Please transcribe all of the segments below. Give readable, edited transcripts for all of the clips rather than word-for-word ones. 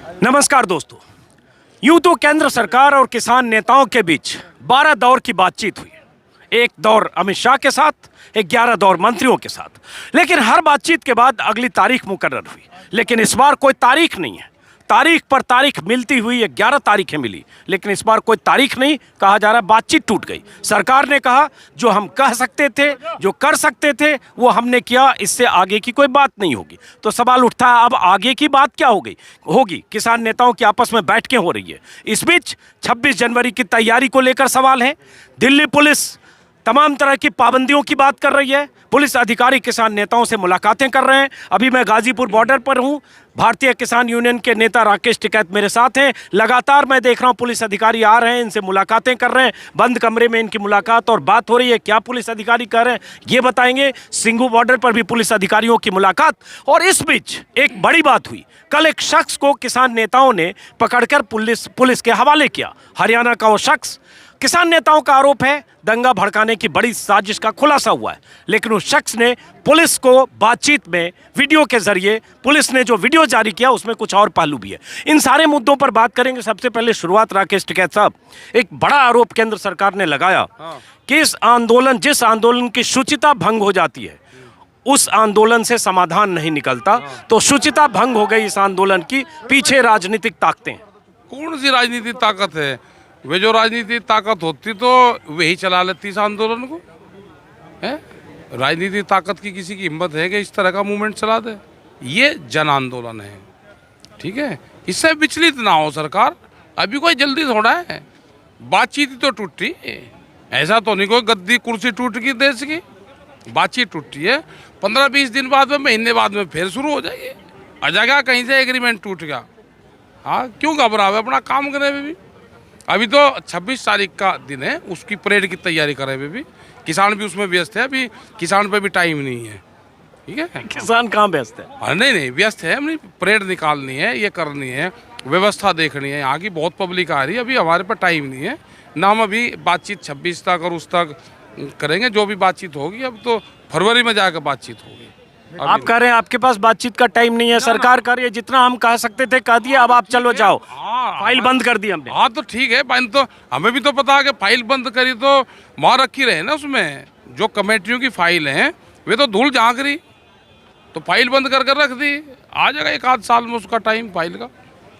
नमस्कार दोस्तों। यूं तो केंद्र सरकार और किसान नेताओं के बीच 12 दौर की बातचीत हुई। एक दौर अमित शाह के साथ, 11 दौर मंत्रियों के साथ, लेकिन हर बातचीत के बाद अगली तारीख मुकर्रर हुई। लेकिन इस बार कोई तारीख नहीं है। तारीख पर तारीख मिलती हुई 11 तारीखें मिली, लेकिन इस बार कोई तारीख नहीं। कहा जा रहा है बातचीत टूट गई। सरकार ने कहा जो हम कह सकते थे, जो कर सकते थे, वो हमने किया, इससे आगे की कोई बात नहीं होगी। तो सवाल उठता है अब आगे की बात क्या होगी। किसान नेताओं की आपस में बैठकें हो रही है। इस बीच 26 जनवरी की तैयारी को लेकर सवाल है। दिल्ली पुलिस तमाम तरह की पाबंदियों की बात कर रही है। पुलिस अधिकारी किसान नेताओं से मुलाकातें कर रहे हैं। अभी मैं गाजीपुर बॉर्डर पर हूं। भारतीय किसान यूनियन के नेता राकेश टिकैत मेरे साथ हैं। लगातार मैं देख रहा हूं पुलिस अधिकारी आ रहे हैं, इनसे मुलाकातें कर रहे हैं। बंद कमरे में इनकी मुलाकात और बात हो रही है। क्या पुलिस अधिकारी कर रहे हैं ये बताएंगे। सिंघू बॉर्डर पर भी पुलिस अधिकारियों की मुलाकात। और इस बीच एक बड़ी बात हुई। कल एक शख्स को किसान नेताओं ने पकड़कर पुलिस के हवाले किया। हरियाणा का वो शख्स, किसान नेताओं का आरोप है दंगा भड़काने की बड़ी साजिश का खुलासा हुआ है। लेकिन उस शख्स ने पुलिस को बातचीत में वीडियो के जरिए, पुलिस ने जो वीडियो जारी किया उसमें कुछ और पहलू भी है। इन सारे मुद्दों पर बात करेंगे। सबसे पहले शुरुआत राकेश टिकैत साहब, एक बड़ा आरोप केंद्र सरकार ने लगाया कि जिस आंदोलन की शुचिता भंग हो जाती है उस आंदोलन से समाधान नहीं निकलता। तो शुचिता भंग हो गई इस आंदोलन की, पीछे राजनीतिक ताकतें। कौन सी राजनीतिक ताकत है? वे जो राजनीतिक ताकत होती तो वही चला लेती इस आंदोलन को है। राजनीतिक ताकत की किसी की हिम्मत है कि इस तरह का मूवमेंट चला दे? ये जन आंदोलन है, ठीक है। इससे विचलित ना हो सरकार। अभी कोई जल्दी थोड़ा है। बातचीत तो टूटी, ऐसा तो नहीं कोई गद्दी कुर्सी टूट गई देश की। बातचीत टूटी है, 15-20 दिन बाद में, महीने बाद में फिर शुरू हो जाएगी। अजागा कहीं से एग्रीमेंट टूट गया, हाँ क्यों घबरावे, अपना काम करे भी। अभी तो 26 तारीख का दिन है, उसकी परेड की तैयारी कर रहे भी। किसान भी उसमें व्यस्त है। अभी किसान पे भी टाइम नहीं है, ठीक है। किसान कहाँ व्यस्त है? नहीं व्यस्त है। अपनी परेड निकालनी है, ये करनी है, व्यवस्था देखनी है। यहाँ की बहुत पब्लिक आ रही है, अभी हमारे पास टाइम नहीं है ना। हम अभी बातचीत 26 तक और उस तक करेंगे। जो भी बातचीत होगी अब तो फरवरी में जाकर बातचीत होगी। आप कह रहे हैं आपके पास बातचीत का टाइम नहीं है। सरकार कर रही है जितना हम कह सकते थे कह दिया, अब आप चलो जाओ। फाइल बंद कर दी हमने। हाँ तो ठीक है, तो हमें भी तो पता है कि फाइल बंद करी तो वहाँ रखी रहे ना। उसमें जो कमेटियों की फाइल हैं वे तो धूल झाँक रही, तो फाइल बंद कर रख दी। आ जाएगा 1 आध साल में उसका टाइम फाइल का।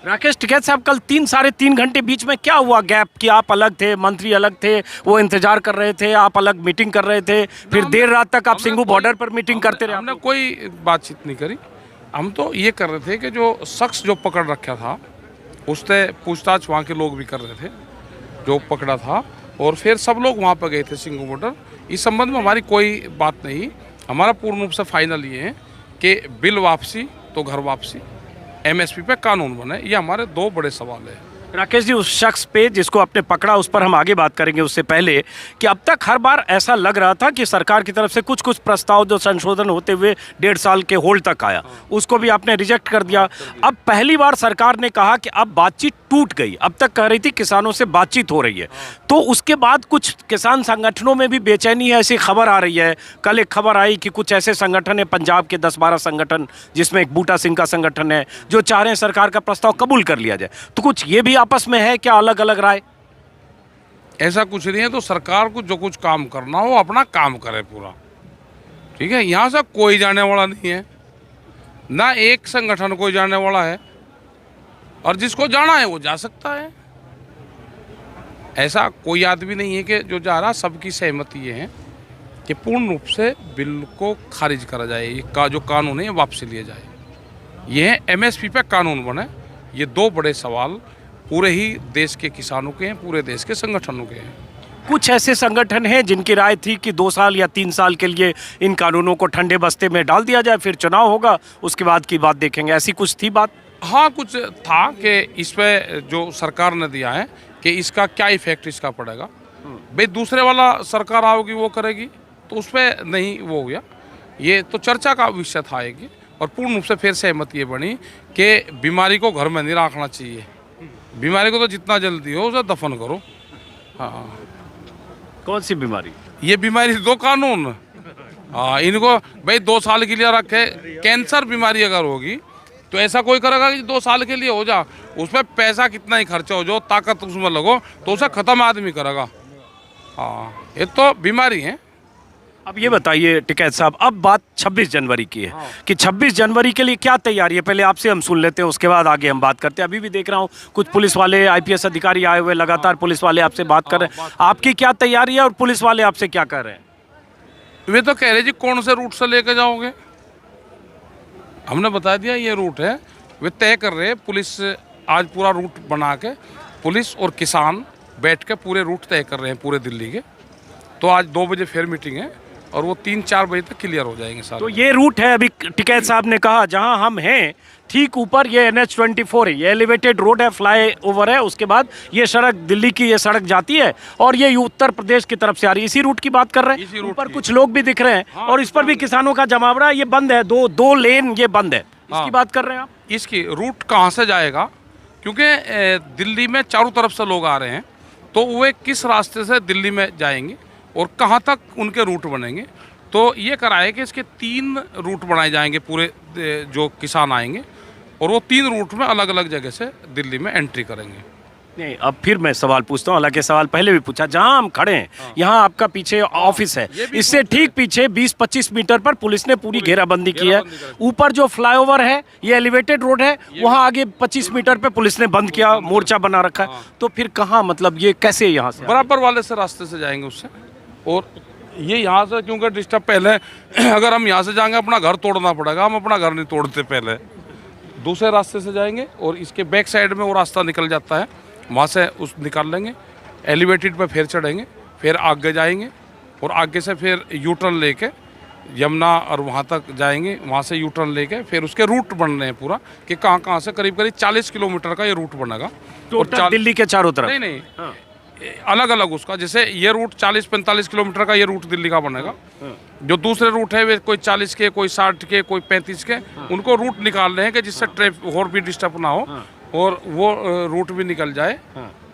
राकेश टिकैत साहब, कल 3-3.5 घंटे बीच में क्या हुआ गैप कि आप अलग थे, मंत्री अलग थे, वो इंतजार कर रहे थे, आप अलग मीटिंग कर रहे थे, फिर देर रात तक आप सिंघू बॉर्डर पर मीटिंग करते रहे? हमने कोई बातचीत नहीं करी। हम तो ये कर रहे थे कि जो शख्स जो पकड़ रखा था उससे पूछताछ वहाँ के लोग भी कर रहे थे जो पकड़ा था। और फिर सब लोग वहाँ पर गए थे सिंघू बॉर्डर। इस संबंध में हमारी कोई बात नहीं। हमारा पूर्ण रूप से फाइनल ये है कि बिल वापसी तो घर वापसी, MSP पे कानून बने। ये हमारे 2 बड़े सवाल है। राकेश जी, उस शख्स पे जिसको आपने पकड़ा उस पर हम आगे बात करेंगे। उससे पहले कि अब तक हर बार ऐसा लग रहा था कि सरकार की तरफ से कुछ प्रस्ताव जो संशोधन होते हुए 1.5 साल के होल्ड तक आया, उसको भी आपने रिजेक्ट कर दिया। अब पहली बार सरकार ने कहा कि अब बातचीत टूट गई। अब तक कह रही थी किसानों से बातचीत हो रही है, तो उसके बाद कुछ किसान संगठनों में भी बेचैनी है, ऐसी खबर आ रही है। कल एक खबर आई कि कुछ ऐसे संगठन है, पंजाब के 10-12 संगठन, जिसमें एक बूटा सिंह का संगठन है, जो चाह रहे हैं सरकार का प्रस्ताव कबूल कर लिया जाए। तो कुछ ये भी आपस में है क्या अलग अलग राय? ऐसा कुछ नहीं है। तो सरकार को जो कुछ काम करना हो अपना काम करे पूरा, ठीक है। यहाँ से कोई जाने वाला नहीं है, ना एक संगठन कोई जाने वाला है, और जिसको जाना है वो जा सकता है। ऐसा कोई आदमी नहीं है कि जो जा रहा। सबकी सहमति ये है कि पूर्ण रूप से बिल को खारिज करा जाए। ये जो कानून है ये वापसी लिया जाए। ये है MSP पे कानून बने। ये 2 बड़े सवाल पूरे ही देश के किसानों के हैं, पूरे देश के संगठनों के हैं। कुछ ऐसे संगठन हैं जिनकी राय थी कि 2 साल या 3 साल के लिए इन कानूनों को ठंडे बस्ते में डाल दिया जाए, फिर चुनाव होगा, उसके बाद की बात देखेंगे। ऐसी कुछ थी बात? हाँ कुछ था कि इस पे जो सरकार ने दिया है कि इसका क्या इफेक्ट इसका पड़ेगा। भाई दूसरे वाला सरकार आओगी वो करेगी, तो उस पर नहीं वो हो गया। ये तो चर्चा का विषय था एक। और पूर्ण रूप से फिर सहमति ये बनी कि बीमारी को घर में नहीं रखना चाहिए। बीमारी को तो जितना जल्दी हो उसे दफन करो। हाँ। कौन सी बीमारी? ये बीमारी 2 कानून। हाँ, इनको भाई 2 साल के लिए रखे। कैंसर बीमारी अगर होगी तो ऐसा कोई करेगा कि 2 साल के लिए हो जा, उसमें पैसा कितना ही खर्चा हो जो ताकत उसमें लगो तो उसे ख़त्म आदमी करेगा। हाँ, ये तो बीमारी है। अब ये बताइए टिकैत साहब, अब बात 26 जनवरी की है कि 26 जनवरी के लिए क्या तैयारी है, पहले आपसे हम सुन लेते हैं, उसके बाद आगे हम बात करते हैं। अभी भी देख रहा हूँ कुछ पुलिस वाले आईपीएस अधिकारी आए हुए, लगातार पुलिस वाले आपसे बात कर रहे हैं। आपकी क्या तैयारी है और पुलिस वाले आपसे क्या कर रहे हैं? वे तो कह रहे जी कौन से रूट से लेके जाओगे, हमने बता दिया ये रूट है, वे तय कर रहे हैं। पुलिस आज पूरा रूट बना के पुलिस और किसान बैठ के पूरे रूट तय कर रहे हैं पूरे दिल्ली के। तो आज 2 बजे फिर मीटिंग है और वो 3-4 बजे तक क्लियर हो जाएंगे सारे। तो ये रूट है, अभी टिकैत साहब ने कहा जहां हम हैं ठीक ऊपर ये NH-24 है, ये एलिवेटेड रोड है, फ्लाई ओवर है, उसके बाद ये सड़क दिल्ली की ये सड़क जाती है और ये उत्तर प्रदेश की तरफ से आ रही है। इसी रूट की बात कर रहे हैं। ऊपर कुछ लोग भी दिख रहे हैं। हाँ, और इस पर भी किसानों का जमावड़ा, ये बंद है, दो लेन ये बंद है। इसकी बात कर रहे हैं आप? इसकी रूट कहाँ से जाएगा, क्योंकि दिल्ली में चारों तरफ से लोग आ रहे हैं, तो वे किस रास्ते से दिल्ली में जाएंगे और कहाँ तक उनके रूट बनेंगे। तो ये कराए कि इसके 3 रूट बनाए जाएंगे पूरे जो किसान आएंगे, और वो 3 रूट में अलग अलग जगह से दिल्ली में एंट्री करेंगे। नहीं, अब फिर मैं सवाल पूछता हूँ, हालांकि सवाल पहले भी पूछा। जहां हम खड़े हैं यहाँ आपका पीछे ऑफिस है, इससे ठीक पीछे 20-25 मीटर पर पुलिस ने पूरी घेराबंदी की है। ऊपर जो फ्लाईओवर है ये एलिवेटेड रोड है, वहाँ आगे 25 मीटर पे पुलिस ने बंद किया, मोर्चा बना रखा है। तो फिर कहाँ, मतलब ये कैसे यहाँ से बराबर वाले से रास्ते से जाएंगे उससे, और ये यहाँ से क्योंकि डिस्टर्ब पहले अगर हम यहाँ से जाएंगे अपना घर तोड़ना पड़ेगा, हम अपना घर नहीं तोड़ते, पहले दूसरे रास्ते से जाएंगे और इसके बैक साइड में वो रास्ता निकल जाता है, वहाँ से उस निकाल लेंगे, एलिवेटेड पे फिर चढ़ेंगे, फिर आगे जाएंगे और आगे से फिर यू टर्न लेके यमुना और वहाँ तक जाएंगे, वहाँ से यू टर्न लेके फिर उसके रूट बन रहे हैं पूरा कि कहाँ कहाँ से करीब 40 किलोमीटर का ये रूट बनेगा। टोटल दिल्ली के चारों तरफ? नहीं, अलग अलग उसका, जैसे ये रूट 40-45 किलोमीटर का ये रूट दिल्ली का बनेगा। जो दूसरे रूट है वे कोई 40 के, कोई 60 के, कोई 35 के, उनको रूट निकाल रहे हैं कि जिससे ट्रैफिक और भी डिस्टर्ब ना हो और वो रूट भी निकल जाए।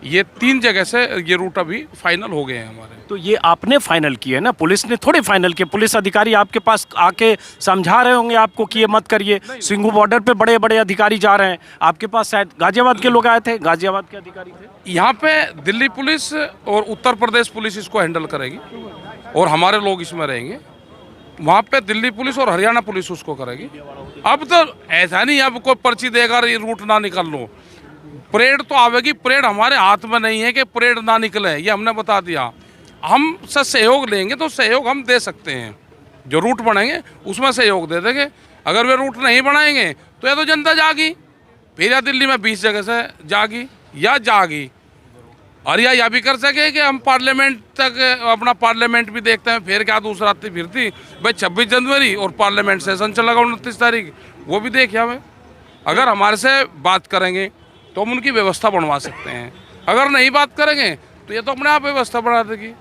ये 3 जगह से ये रूट अभी फाइनल हो गए हैं हमारे। तो ये आपने फाइनल किए ना, पुलिस ने थोड़े फाइनल किए। पुलिस अधिकारी आपके पास आके समझा रहे होंगे आपको कि ये मत करिए। सिंघू बॉर्डर पे बड़े बड़े अधिकारी जा रहे हैं, आपके पास शायद गाजियाबाद के लोग आए थे, गाजियाबाद के अधिकारी थे। यहाँ पे दिल्ली पुलिस और उत्तर प्रदेश पुलिस इसको हैंडल करेगी और हमारे लोग इसमें रहेंगे। वहाँ पे दिल्ली पुलिस और हरियाणा पुलिस उसको करेगी। अब तो ऐसा नहीं अब कोई पर्ची देगा ये रूट ना निकल लो, परेड तो आवेगी। परेड हमारे हाथ में नहीं है कि परेड ना निकले, ये हमने बता दिया। हम से सहयोग लेंगे तो सहयोग हम दे सकते हैं, जो रूट बनाएंगे उसमें सहयोग दे देंगे। अगर वे रूट नहीं बनाएंगे तो या तो जनता जागी, फिर या दिल्ली में 20 जगह से जागी या जागी, और या भी कर सके कि हम पार्लियामेंट तक अपना पार्लियामेंट भी देखते हैं। फिर क्या दूसरा आती फिरती भाई 26 जनवरी और पार्लियामेंट सेशन चलेगा 29 तारीख, वो भी देखिए हमें। अगर हमारे से बात करेंगे तो हम उनकी व्यवस्था बनवा सकते हैं, अगर नहीं बात करेंगे तो ये तो अपने आप व्यवस्था बना देगी।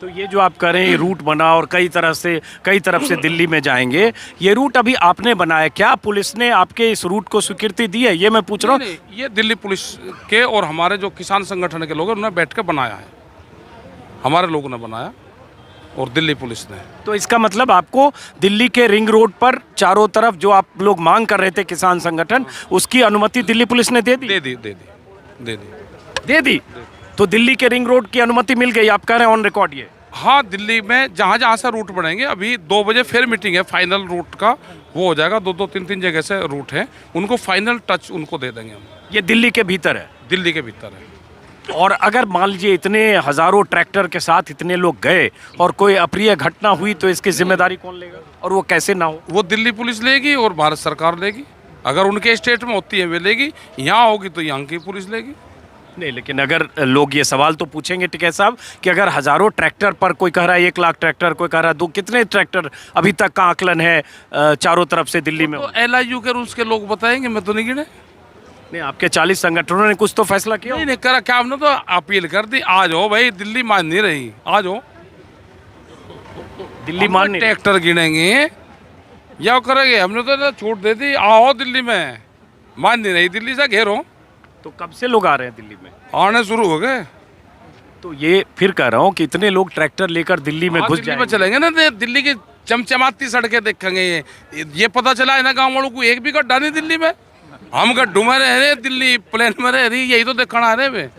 तो ये जो आप कह रहे हैं ये रूट बना और कई तरफ से दिल्ली में जाएंगे, ये रूट अभी आपने बनाया, क्या पुलिस ने आपके इस रूट को स्वीकृति दी है, ये मैं पूछ रहा हूँ? ये दिल्ली पुलिस के और हमारे जो किसान संगठन के लोग हैं उन्होंने बैठ कर बनाया है, हमारे लोगों ने बनाया और दिल्ली पुलिस ने। तो इसका मतलब आपको दिल्ली के रिंग रोड पर चारों तरफ जो आप लोग मांग कर रहे थे किसान संगठन, उसकी अनुमति दिल्ली पुलिस ने दे दी? तो दिल्ली के रिंग रोड की अनुमति मिल गई, आप कह रहे हैं ऑन रिकॉर्ड ये? हाँ, दिल्ली में जहाँ जहाँ से रूट बनेंगे, अभी 2 बजे फिर मीटिंग है, फाइनल रूट का वो हो जाएगा। 2-3 जगह से रूट है, उनको फाइनल टच उनको दे देंगे हम। ये दिल्ली के भीतर है? दिल्ली के भीतर है। और अगर मान लीजिए इतने हजारों ट्रैक्टर के साथ इतने लोग गए और कोई अप्रिय घटना हुई तो इसकी जिम्मेदारी कौन लेगा, और वो कैसे ना हो? वो दिल्ली पुलिस लेगी और भारत सरकार लेगी। अगर उनके स्टेट में होती है वे लेगी, यहाँ होगी तो यहाँ की पुलिस लेगी। नहीं, लेकिन अगर लोग ये सवाल तो पूछेंगे टिकैत साहब कि अगर हजारों ट्रैक्टर पर, कोई कह रहा है 1 लाख ट्रैक्टर, कोई कह रहा है 2, कितने ट्रैक्टर अभी तक का आकलन है चारों तरफ से दिल्ली में? तो LIU के रूल्स के लोग बताएंगे, मैं तो नहीं गिने। नहीं, आपके 40 संगठनों ने कुछ तो फैसला किया? नहीं करा, क्या हमने तो अपील कर दी, आ जाओ भाई, दिल्ली मान नहीं रही, आ जाओ। दिल्ली मान नहीं, ट्रैक्टर गिनेंगे या करेंगे, हमने तो छूट दे दी, आओ दिल्ली में। मान नहीं रही, दिल्ली से घेरो। तो कब से लोग आ रहे हैं दिल्ली में? आने शुरू हो गए। तो ये फिर कह रहा हूँ कि इतने लोग ट्रैक्टर लेकर दिल्ली में घुस दिल्ली में चलेंगे ना, दिल्ली की चमचमाती सड़कें देखेंगे। ये पता चला है ना गाँव वालों को एक भी गड्ढा नहीं दिल्ली में, हम गड्ढू में रह रहे, दिल्ली प्लेन में रह रही, यही तो देखना आ रहे वे।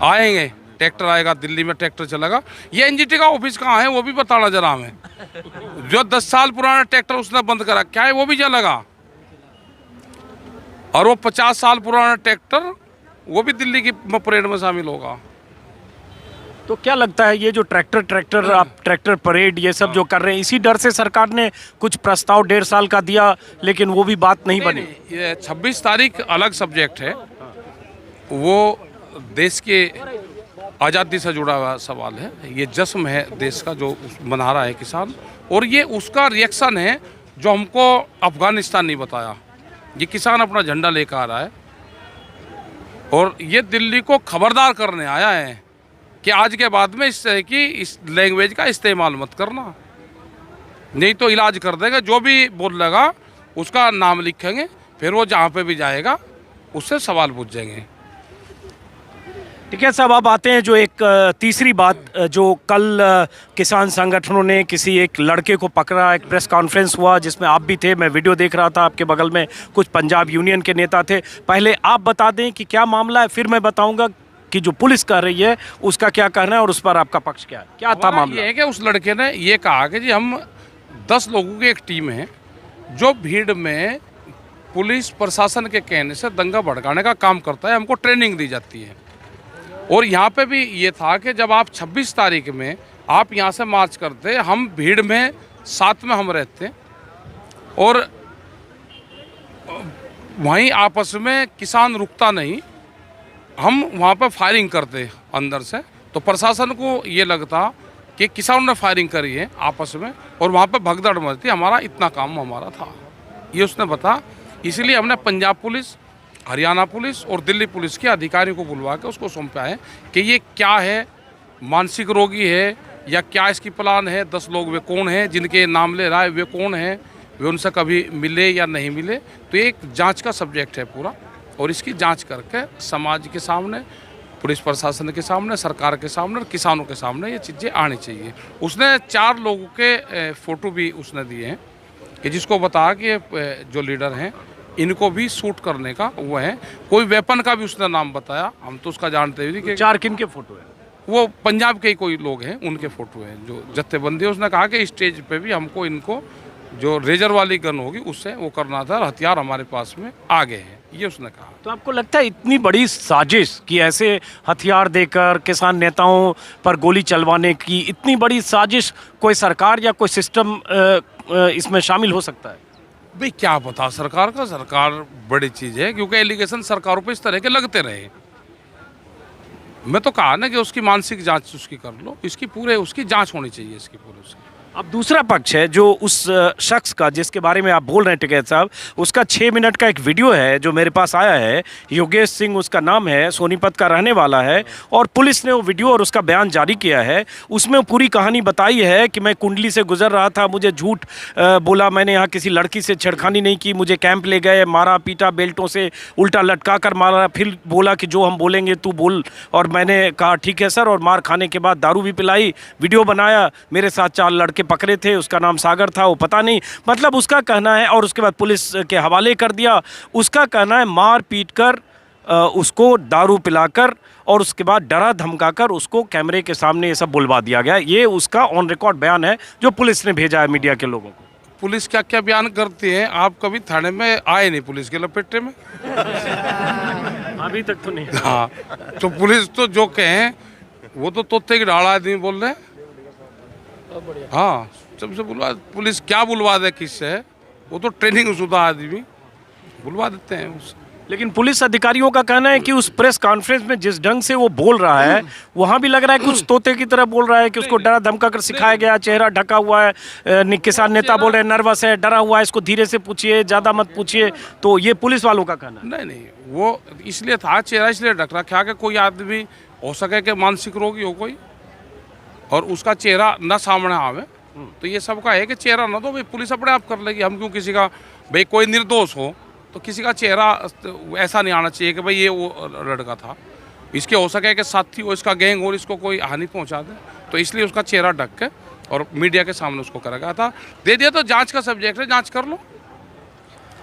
आएंगे, ट्रैक्टर आएगा, दिल्ली में ट्रैक्टर चलेगा। ये एनजीटी का ऑफिस कहाँ है वो भी बताना जरा हमें। जो 10 साल पुराना ट्रैक्टर उसने बंद करा, क्या है वो भी चलेगा। और वो 50 साल पुराना ट्रैक्टर वो भी दिल्ली की परेड में शामिल होगा। तो क्या लगता है ये जो ट्रैक्टर आप ट्रैक्टर परेड ये सब जो कर रहे हैं, इसी डर से सरकार ने कुछ प्रस्ताव 1.5 साल का दिया लेकिन वो भी बात नहीं बनी? ये 26 तारीख अलग सब्जेक्ट है, वो देश के आज़ादी से जुड़ा हुआ सवाल है। ये जश्न है देश का जो मना रहा है किसान, और ये उसका रिएक्शन है जो हमको अफगानिस्तान नहीं बताया। ये किसान अपना झंडा लेकर आ रहा है और ये दिल्ली को खबरदार करने आया है कि आज के बाद में इस तरह की इस लैंग्वेज का इस्तेमाल मत करना, नहीं तो इलाज कर देगा। जो भी बोल लेगा उसका नाम लिखेंगे, फिर वो जहाँ पे भी जाएगा उससे सवाल पूछेंगे। ठीक है साहब, अब आते हैं जो एक तीसरी बात जो कल किसान संगठनों ने किसी एक लड़के को पकड़ा, एक प्रेस कॉन्फ्रेंस हुआ जिसमें आप भी थे, मैं वीडियो देख रहा था, आपके बगल में कुछ पंजाब यूनियन के नेता थे। पहले आप बता दें कि क्या मामला है, फिर मैं बताऊंगा कि जो पुलिस कर रही है उसका क्या कहना है और उस पर आपका पक्ष क्या है, क्या था मामला? ये है कि उस लड़के ने ये कहा कि जी हम 10 लोगों की एक टीम है जो भीड़ में पुलिस प्रशासन के कहने से दंगा भड़काने का काम करता है, हमको ट्रेनिंग दी जाती है। और यहाँ पे भी ये था कि जब आप 26 तारीख में आप यहाँ से मार्च करते, हम भीड़ में साथ में हम रहते और वहीं आपस में किसान रुकता नहीं, हम वहाँ पे फायरिंग करते अंदर से। तो प्रशासन को ये लगता कि किसानों ने फायरिंग करी है आपस में और वहाँ पे भगदड़ मचती, हमारा इतना काम हमारा था, ये उसने बता। इसलिए हमने पंजाब पुलिस, हरियाणा पुलिस और दिल्ली पुलिस के अधिकारियों को बुलवा के उसको सौंपा है कि ये क्या है, मानसिक रोगी है या क्या इसकी प्लान है, 10 लोग वे कौन हैं जिनके नाम ले रहा है, वे कौन हैं, वे उनसे कभी मिले या नहीं मिले। तो ये एक जांच का सब्जेक्ट है पूरा, और इसकी जांच करके समाज के सामने, पुलिस प्रशासन के सामने, सरकार के सामने और किसानों के सामने ये चीज़ें आनी चाहिए। उसने 4 लोगों के फ़ोटो भी उसने दिए हैं कि जिसको बता कि जो लीडर हैं इनको भी शूट करने का वो है। कोई वेपन का भी उसने नाम बताया, हम तो उसका जानते हुए कि 4 किन के फोटो है? वो पंजाब के ही कोई लोग हैं उनके फ़ोटो हैं जो जत्थेबंदी। उसने कहा कि स्टेज पे भी हमको इनको जो रेजर वाली गन होगी उससे वो करना था, हथियार हमारे पास में आ गए हैं, ये उसने कहा। तो आपको लगता है इतनी बड़ी साजिश कि ऐसे हथियार देकर किसान नेताओं पर गोली चलवाने की इतनी बड़ी साजिश, कोई सरकार या कोई सिस्टम इसमें शामिल हो सकता है? भाई क्या पता सरकार का, सरकार बड़ी चीज़ है क्योंकि एलिगेशन सरकारों पे इस तरह के लगते रहे। मैं तो कहा ना कि उसकी मानसिक जांच उसकी कर लो, इसकी पूरे उसकी जांच होनी चाहिए इसकी पूरी उसकी। अब दूसरा पक्ष है जो उस शख्स का जिसके बारे में आप बोल रहे हैं टिकैत साहब, उसका 6 मिनट का एक वीडियो है जो मेरे पास आया है। योगेश सिंह उसका नाम है, सोनीपत का रहने वाला है, और पुलिस ने वो वीडियो और उसका बयान जारी किया है। उसमें पूरी कहानी बताई है कि मैं कुंडली से गुजर रहा था, मुझे झूठ बोला, मैंने यहाँ किसी लड़की से छेड़खानी नहीं की, मुझे कैंप ले गए, मारा पीटा, बेल्टों से उल्टा लटका कर मारा, फिर बोला कि जो हम बोलेंगे तू बोल, और मैंने कहा ठीक है सर, और मार खाने के बाद दारू भी पिलाई, वीडियो बनाया, मेरे साथ 4 लड़के पकड़े थे, उसका नाम सागर था, वो पता नहीं, मतलब उसका कहना है। और उसके बाद पुलिस के हवाले कर दिया। उसका कहना है मार पीट कर, उसको दारू पिलाकर और उसके बाद डरा धमकाकर उसको कैमरे के सामने ये सब बुलवा दिया गया। ये उसका ऑन रिकॉर्ड बयान है जो पुलिस ने भेजा है मीडिया के लोगों को। पुलिस क्या क्या बयान करती है? आप कभी थाने में आए नहीं पुलिस के लपेटे में? अभी तक तो नहीं। हाँ, तो पुलिस तो जो कहें वो तो तोते की ढाल आदमी बोल रहे हैं। हाँ, सबसे बुलवा, पुलिस क्या बुलवा दे किससे, वो तो ट्रेनिंग शुदा आदमी बुलवा देते हैं उससे। लेकिन पुलिस अधिकारियों का कहना है कि उस प्रेस कॉन्फ्रेंस में जिस ढंग से वो बोल रहा है वहाँ भी लग रहा है कि उस तोते की तरह बोल रहा है कि उसको डरा धमका कर सिखाया गया, चेहरा ढका हुआ है, किसान नेता बोल रहे हैं नर्वस है, डरा हुआ है, इसको धीरे से पूछिए, ज़्यादा मत पूछिए। तो ये पुलिस वालों का कहना है। नहीं, वो इसलिए था, चेहरा इसलिए ढक रखा कि कोई आदमी हो सके कि मानसिक रोगी हो कोई और उसका चेहरा न सामने आवे। तो ये सबका है कि चेहरा ना दो, भाई पुलिस अपने आप कर लेगी। हम क्यों किसी का, भाई कोई निर्दोष हो तो किसी का चेहरा ऐसा नहीं आना चाहिए कि भाई ये वो लड़का था, इसके हो सके कि साथी हो, इसका गैंग हो, इसको कोई हानि पहुंचा दे। तो इसलिए उसका चेहरा ढक के और मीडिया के सामने उसको करा गया था। दे दिया तो जांच का सब्जेक्ट है, जांच कर लो।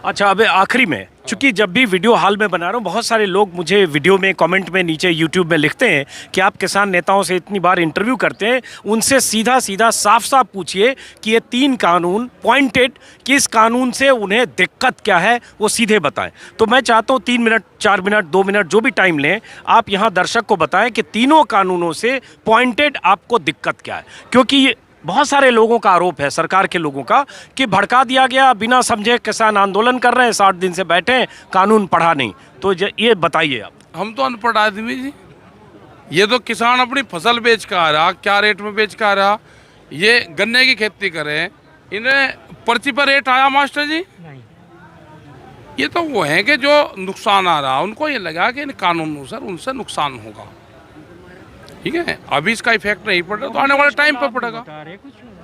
अच्छा, अब आखिरी में, चूंकि जब भी वीडियो हाल में बना रहा हूँ, बहुत सारे लोग मुझे वीडियो में कमेंट में नीचे यूट्यूब में लिखते हैं कि आप किसान नेताओं से इतनी बार इंटरव्यू करते हैं, उनसे सीधा सीधा साफ साफ पूछिए कि ये 3 कानून पॉइंटेड, किस कानून से उन्हें दिक्कत क्या है वो सीधे बताएं। तो मैं चाहता हूँ 3 मिनट, 4 मिनट, 2 मिनट, जो भी टाइम लें, आप यहाँ दर्शक को बताएं कि तीनों कानूनों से पॉइंटेड आपको दिक्कत क्या है। क्योंकि बहुत सारे लोगों का आरोप है, सरकार के लोगों का, कि भड़का दिया गया, बिना समझे किसान आंदोलन कर रहे हैं, 60 दिन से बैठे हैं, कानून पढ़ा नहीं। तो ये बताइए आप। हम तो अनपढ़ आदमी जी, ये तो किसान अपनी फसल बेच के आ रहा, क्या रेट में बेच के आ रहा। ये गन्ने की खेती करें, इन्हें पर्ची पर रेट आया मास्टर जी? ये तो वो है कि जो नुकसान आ रहा, उनको ये लगा कि इन कानूनों से उनसे नुकसान होगा। ठीक है, अभी इसका इफेक्ट नहीं पड़ रहा तो आने वाले टाइम पर पड़ेगा।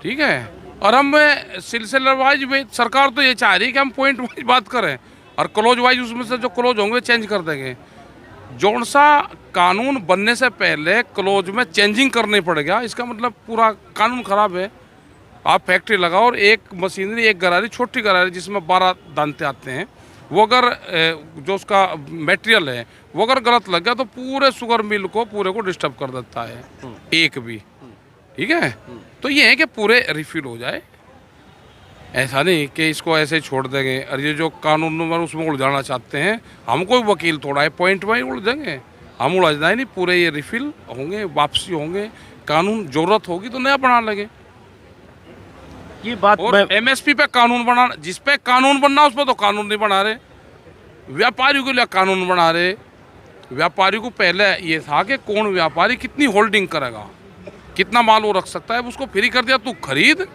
ठीक है, और हम सिलसिले वाइज भी, सरकार तो ये चाह रही है कि हम पॉइंट वाइज बात करें और क्लोज वाइज उसमें से जो क्लोज होंगे चेंज कर देंगे। जौन सा कानून बनने से पहले क्लोज में चेंजिंग करनी पड़ेगा, इसका मतलब पूरा कानून खराब है। आप फैक्ट्री लगाओ और एक मशीनरी, एक गरारी, छोटी गरारी जिसमें 12 दांते आते हैं, वो अगर जो उसका मटेरियल है वो अगर गलत लग गया तो पूरे शुगर मिल को पूरे को डिस्टर्ब कर देता है, एक भी। ठीक है, तो ये है कि पूरे रिफिल हो जाए, ऐसा नहीं कि इसको ऐसे छोड़ देंगे। और ये जो कानून नंबर उसमें उलझाना चाहते हैं, हम कोई वकील थोड़ा है पॉइंट वाइज उलझेंगे, हम उलझना ही नहीं। पूरे ये रिफिल होंगे, वापसी होंगे, कानून जरूरत होगी तो नया बना लगे। ये बात और एमएसपी पे कानून बनाना, जिस पे कानून बनना उस पर तो कानून नहीं बना रहे। व्यापारियों के लिए कानून बना रहे। व्यापारी को पहले ये था कि कौन व्यापारी कितनी होल्डिंग करेगा, कितना माल वो रख सकता है, उसको फ्री कर दिया, तू खरीद,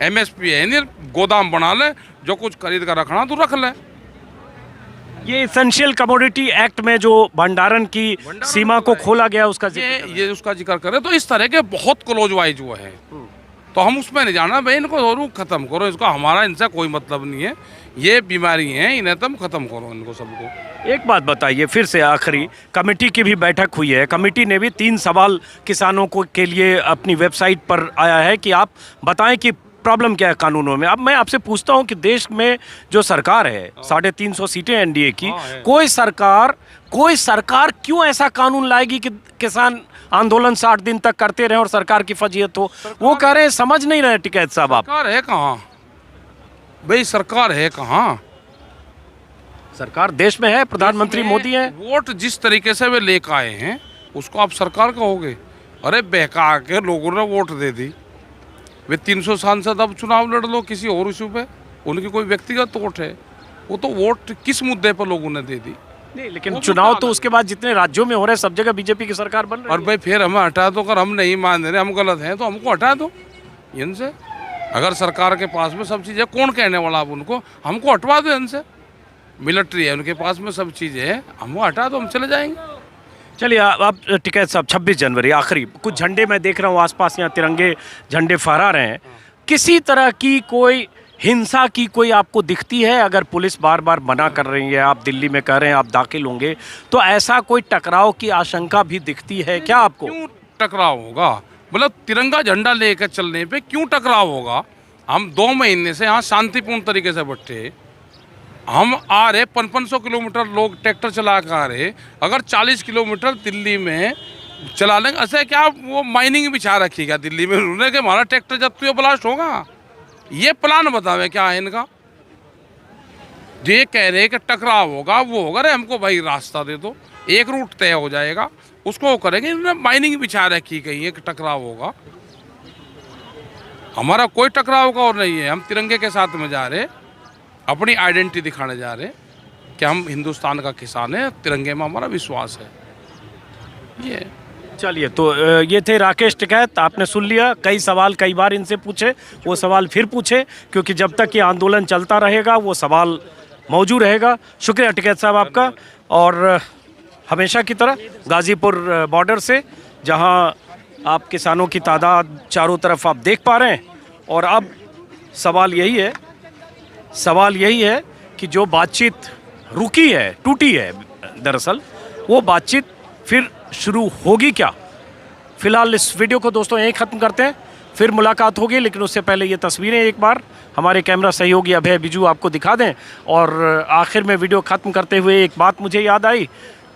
एमएसपी है नहीं, गोदाम बना ले, जो कुछ खरीद कर रखना तू रख ले। ये एसेंशियल कमोडिटी एक्ट में जो भंडारण की सीमा को खोला गया, उसका ये उसका जिक्र करें तो इस तरह के बहुत क्लोज वाइज वो है, तो हम उसमें नहीं जाना भाई। इनको जरूर खत्म करो, इसको, हमारा इनसे कोई मतलब नहीं है। ये बीमारी है, इन्हें तुम खत्म करो इनको सबको। एक बात बताइए फिर से आखिरी, कमेटी की भी बैठक हुई है, कमेटी ने भी 3 सवाल किसानों को के लिए अपनी वेबसाइट पर आया है कि आप बताएं कि प्रॉब्लम क्या है कानूनों में। अब मैं आपसे पूछता हूं कि देश में जो सरकार है, 350 सीटें एनडीए की, कोई सरकार क्यों ऐसा कानून लाएगी कि किसान आंदोलन 60 दिन तक करते रहे और सरकार की फजीयत हो? वो कह रहे हैं, समझ नहीं रहे टिकैत साहब आप। सरकार है कहाँ भाई, सरकार है कहाँ? सरकार देश में है, प्रधानमंत्री मोदी है। वोट जिस तरीके से वे लेकर आए हैं उसको आप सरकार कहोगे? अरे बहका के लोगों ने वोट दे दी। वे 300 सांसद अब चुनाव लड़ लो किसी और इशू पे, उनकी कोई व्यक्तिगत वोट है, वो तो वोट किस मुद्दे पर लोगों ने दे दी? नहीं, लेकिन चुनाव तो उसके बाद जितने राज्यों में हो रहे हैं, सब जगह बीजेपी की सरकार बन रही है। और भाई फिर हमें हटा दो, अगर हम नहीं मान रहे, हम गलत हैं तो हमको हटा दो इनसे। अगर सरकार के पास में सब चीज़ है, कौन कहने वाला अब उनको? हमको हटवा दो इनसे। मिलिट्री है उनके पास में, सब चीज़ें हैं, हमको हटा दो, हम चले जाएंगे। चलिए, आप टिकैत साहब, 26 जनवरी आखिरी, कुछ झंडे मैं देख रहा हूँ आसपास, यहाँ तिरंगे झंडे फहरा रहे हैं, किसी तरह की कोई हिंसा की कोई आपको दिखती है? अगर पुलिस बार बार मना कर रही है, आप दिल्ली में कह रहे हैं आप दाखिल होंगे, तो ऐसा कोई टकराव की आशंका भी दिखती है क्या आपको? क्यों टकराव होगा? मतलब तिरंगा झंडा लेकर चलने पे क्यों टकराव होगा? हम 2 महीने से यहाँ शांतिपूर्ण तरीके से बैठे, हम आ रहे 500 किलोमीटर लोग ट्रैक्टर चला कर आ रहे। अगर 40 किलोमीटर दिल्ली में चला लेंगे, ऐसे क्या वो माइनिंग बिछा रखी क्या दिल्ली में उन्होंने कि हमारा ट्रैक्टर जब तो ब्लास्ट होगा? ये प्लान बतावे क्या है इनका? ये कह रहे कि टकराव होगा, वो होगा। अरे हमको भाई रास्ता दे दो, एक रूट तय हो जाएगा, उसको वो करेंगे। इन्होंने माइनिंग बिछा रखी कहीं है कि टकराव होगा। हमारा कोई टकराव का और नहीं है। हम तिरंगे के साथ में जा रहे, अपनी आइडेंटिटी दिखाने जा रहे कि हम हिंदुस्तान का किसान है, तिरंगे में हमारा विश्वास है। ये चलिए, तो ये थे राकेश टिकैत। आपने सुन लिया, कई सवाल कई बार इनसे पूछे, वो सवाल फिर पूछे, क्योंकि जब तक ये आंदोलन चलता रहेगा वो सवाल मौजूद रहेगा। शुक्रिया टिकैत साहब आपका। और हमेशा की तरह गाज़ीपुर बॉर्डर से, जहां आप किसानों की तादाद चारों तरफ आप देख पा रहे हैं, और अब सवाल यही है कि जो बातचीत रुकी है, टूटी है दरअसल, वो बातचीत फिर शुरू होगी क्या? फिलहाल इस वीडियो को दोस्तों यहीं ख़त्म करते हैं। फिर मुलाकात होगी, लेकिन उससे पहले ये तस्वीरें एक बार हमारे कैमरा सहयोगी अभय बिजू आपको दिखा दें। और आखिर में वीडियो ख़त्म करते हुए एक बात मुझे याद आई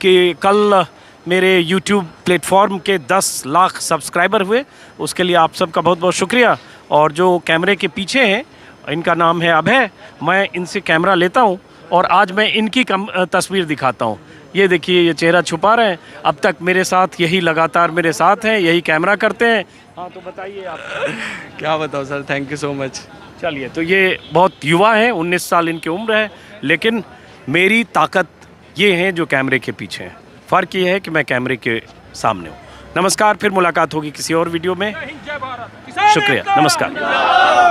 कि कल मेरे YouTube प्लेटफॉर्म के 10 लाख सब्सक्राइबर हुए, उसके लिए आप सबका बहुत बहुत शुक्रिया। और जो कैमरे के पीछे हैं, इनका नाम है अभय, मैं इनसे कैमरा लेता हूँ और आज मैं इनकी तस्वीर दिखाता हूँ। ये देखिए, ये चेहरा छुपा रहे हैं, अब तक मेरे साथ यही लगातार मेरे साथ हैं, यही कैमरा करते हैं। हाँ, तो बताइए आप। क्या बताओ sir, thank you so much. चलिए, तो ये बहुत युवा हैं, 19 साल इनकी उम्र है, लेकिन मेरी ताकत ये हैं जो कैमरे के पीछे हैं। फ़र्क ये है कि मैं कैमरे के सामने हूँ। नमस्कार, फिर मुलाकात होगी किसी और वीडियो में। शुक्रिया, नमस्कार।